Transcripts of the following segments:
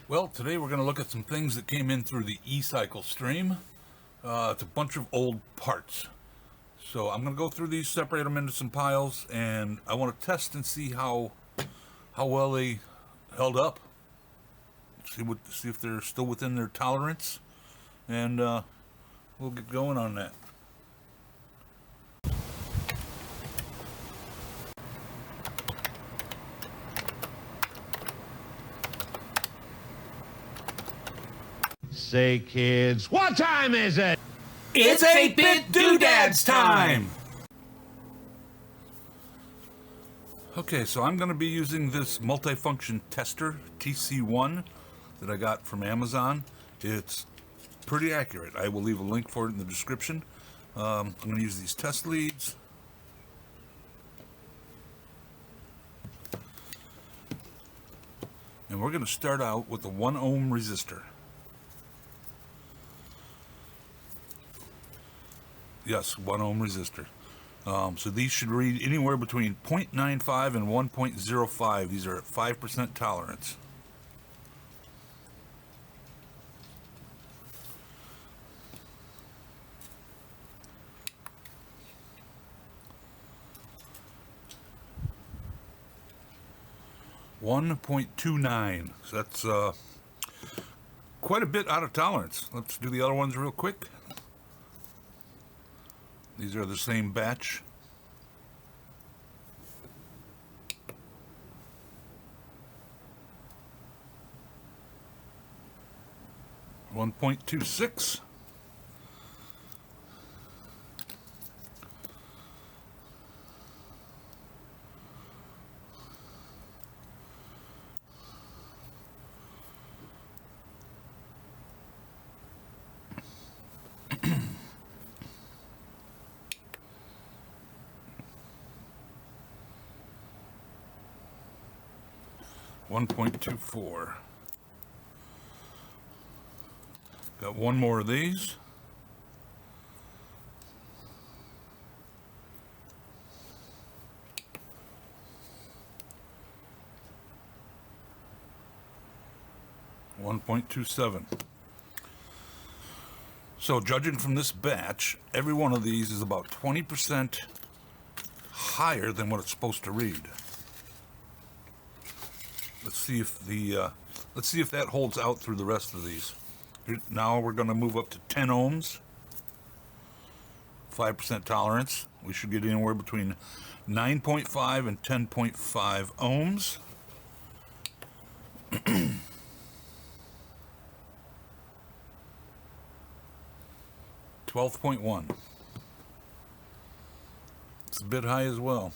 Well, today we're going to look at some things that came in through the e-cycle stream. It's a bunch of old parts. So I'm going to go through these, separate them into some piles, and I want to test and see how well they held up. See if they're still within their tolerance, and we'll get going on that. Say, kids, what time is it? It's 8-bit doodads time! Okay, so I'm going to be using this multifunction tester, TC1, that I got from Amazon. It's pretty accurate. I will leave a link for it in the description. I'm going to use these test leads. And we're going to start out with a 1 ohm resistor. Yes, 1 ohm resistor. So these should read anywhere between 0.95 and 1.05. These are at 5% tolerance. .29. So that's quite a bit out of tolerance. Let's do the other ones real quick. These are the same batch. .26. .24. Got one more of these. .27. So judging from this batch, every one of these is about 20% higher than what it's supposed to read. Let's see if that holds out through the rest of these. Now we're going to move up to 10 ohms, 5% tolerance. We should get anywhere between 9.5 and 10.5 ohms. 12.1. It's a bit high as well.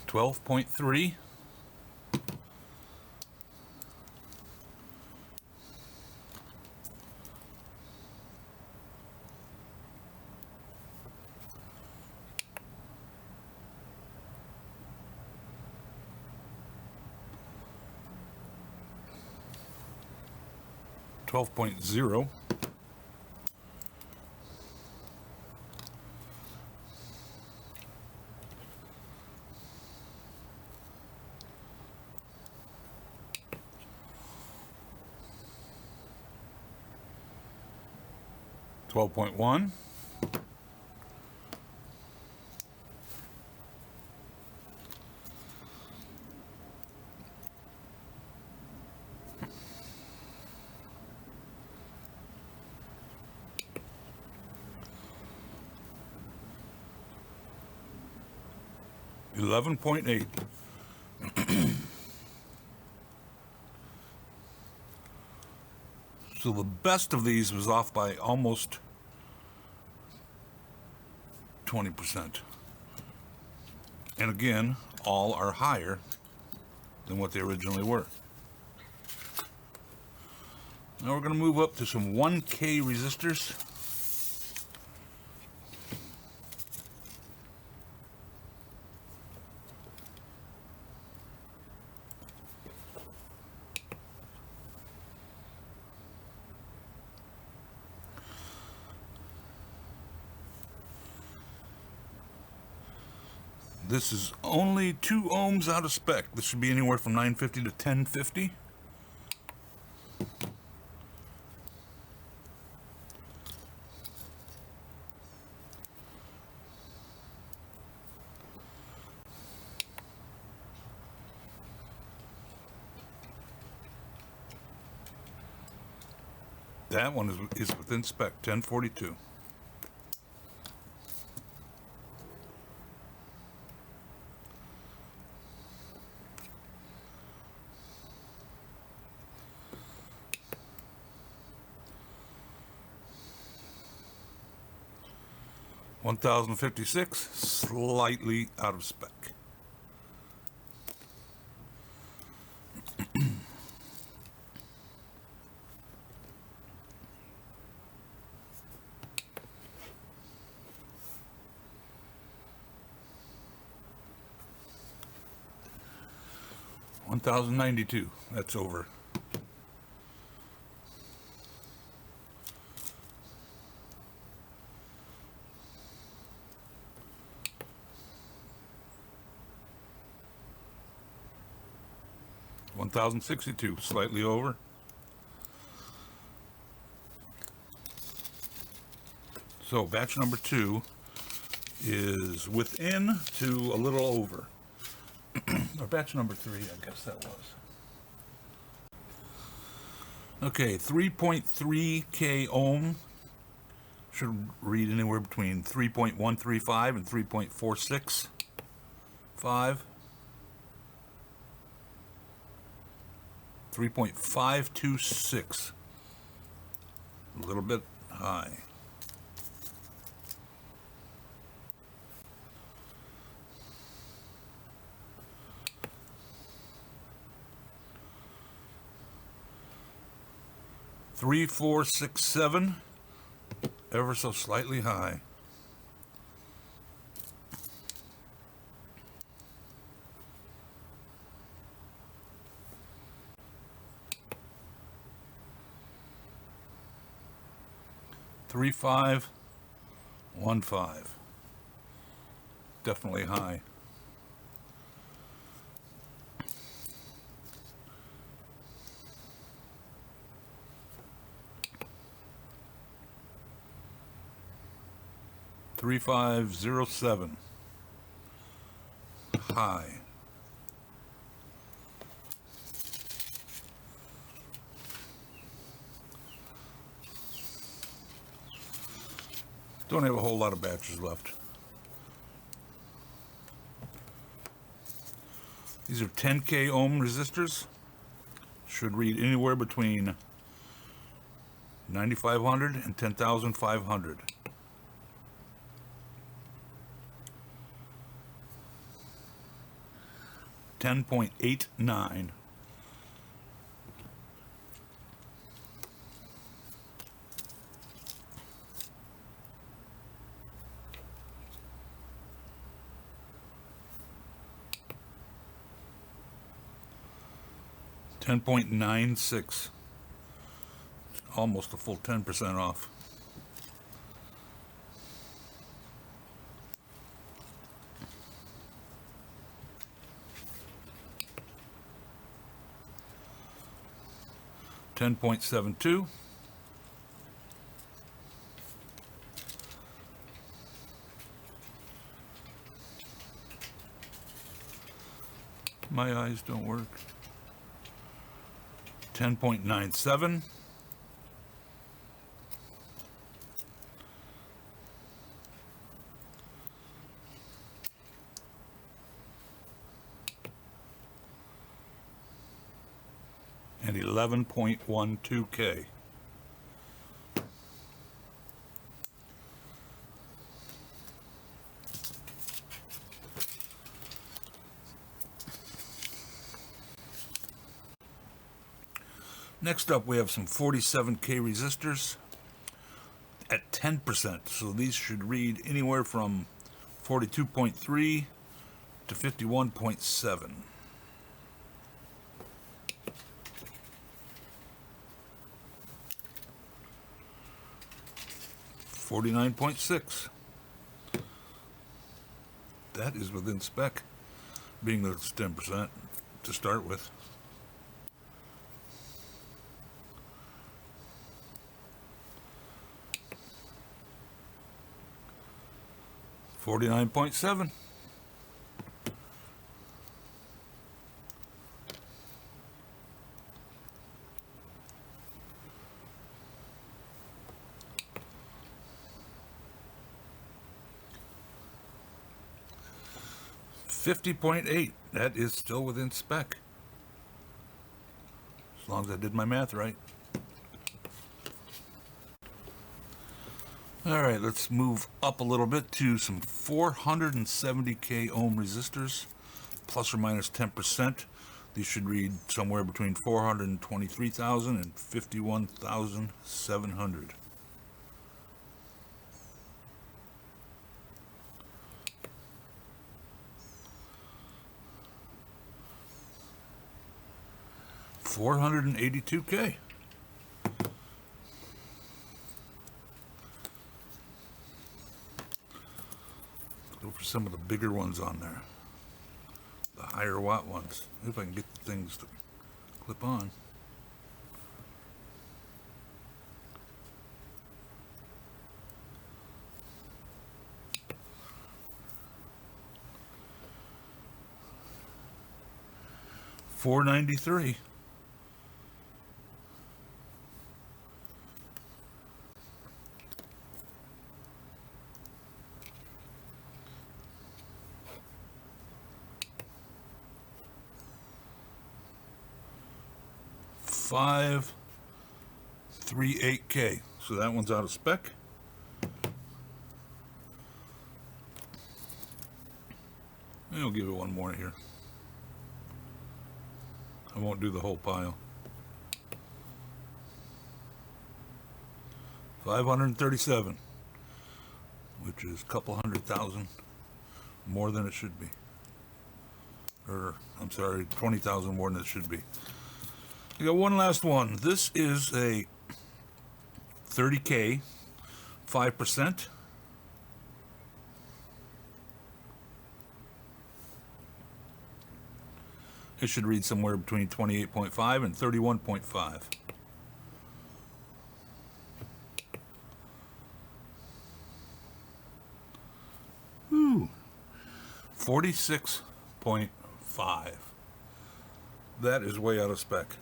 .3. .0. 12.1. 11.8. So the best of these was off by almost 20%. And again, all are higher than what they originally were. Now we're going to move up to some 1K resistors. This is only 2 ohms out of spec. This should be anywhere from 950 to 1050. That one is within spec, 1042. $1,056, slightly out of spec. $1,092, that's over. $1,062, slightly over. So batch number 2 is within to a little over. Or batch number 3, I guess that was. Okay, 3.3K ohm should read anywhere between 3.135 and 3.465. 3.526, a little bit high. Three, 4, 6, 7, ever so slightly high. Three, 5, 1, 5. Definitely high. Three, 5, 0, 7. High. Don't have a whole lot of batches left. These are 10K ohm resistors. Should read anywhere between 9,500 and 10,500. 10.89. $10.96, almost a full 10% off. $10.72. My eyes don't work. 10.97. And 11.12K. Next up, we have some 47K resistors at 10%. So these should read anywhere from 42.3 to 51.7. 49.6. That is within spec, being that it's 10% to start with. $49.7. $50.8. That is still within spec. As long as I did my math right. All right, let's move up a little bit to some 470k ohm resistors, plus or minus 10%. These should read somewhere between 423,000 and 51,700. $482K. Go for some of the bigger ones on there, the higher watt ones. See if I can get the things to clip on. $493. $538K. So that one's out of spec. I'll give it one more here. I won't do the whole pile. 537, which is a couple 100,000 more than it should be. Or, I'm sorry, 20,000 more than it should be. I got one last one. This is a 30K, 5%. It should read somewhere between 28.5 and 31.5. Ooh, 46.5. That is way out of spec.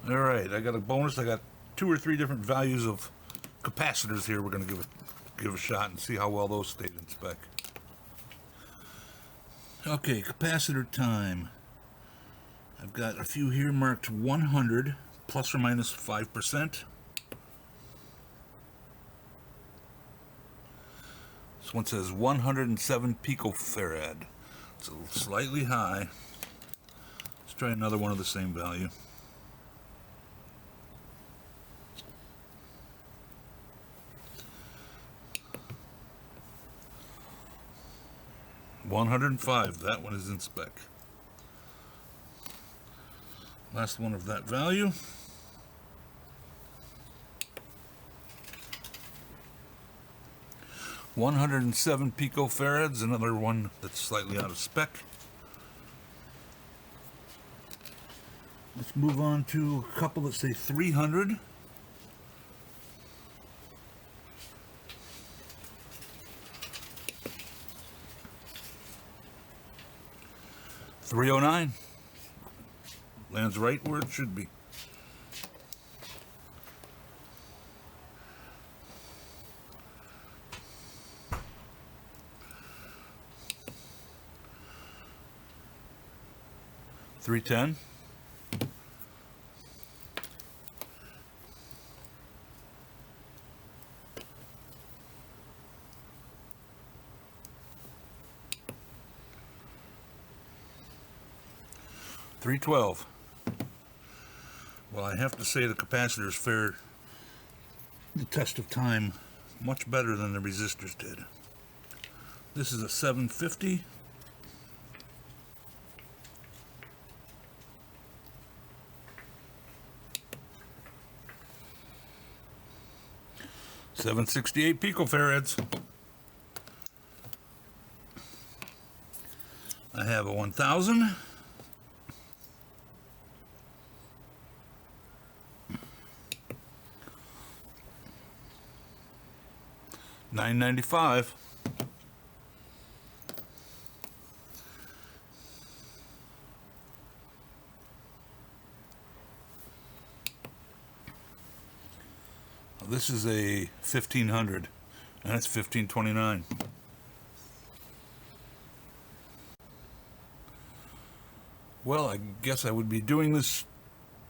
All right, I got a bonus. I got 2 or 3 different values of capacitors here. We're going to give a shot and see how well those stayed in spec. Okay, capacitor time. I've got a few here marked 100 plus or minus 5%. This one says 107 picofarad. It's slightly high. Let's try another one of the same value. $105. That one is in spec. Last one of that value. $107 picofarads. Another one that's slightly out of spec. Let's move on to a couple that say 300. $309. Lands right where it should be. $310. $312. Well, I have to say the capacitors fared the test of time much better than the resistors did. This is a 750. $768 picofarads. I have a 1000. $9.95. This is a 1500, and that's $15.29. Well, I guess I would be doing this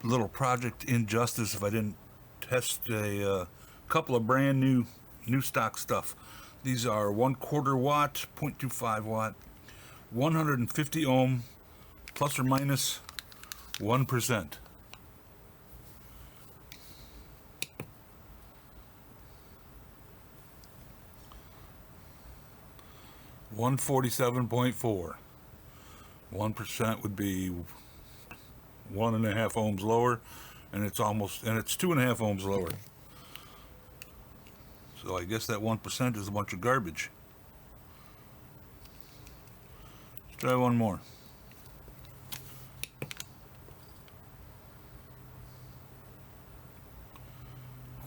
little project injustice if I didn't test a couple of brand new stock stuff. These are 1/4 watt, 0.25 watt, 150 ohm, plus or minus 1%. $147.4. 1% would be 1.5 ohms lower, and it's 2.5 ohms lower. So I guess that 1% is a bunch of garbage. Let's try one more.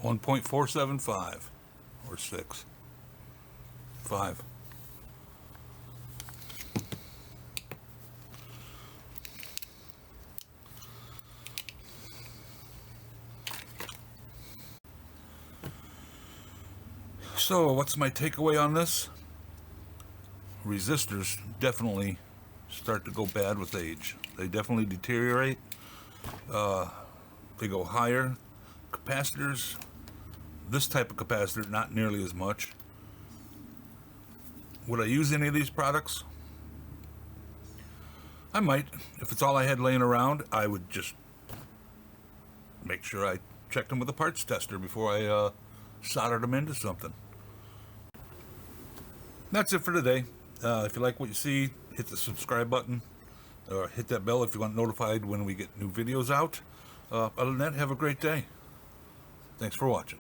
$1.475 or 6. 5. So, what's my takeaway on this? Resistors definitely start to go bad with age. They definitely deteriorate. They go higher. Capacitors, this type of capacitor, not nearly as much. Would I use any of these products? I might. If it's all I had laying around, I would just make sure I checked them with a parts tester before I soldered them into something. That's it for today. If you like what you see, hit the subscribe button, or hit that bell if you want notified when we get new videos out. Other than that, have a great day. Thanks for watching.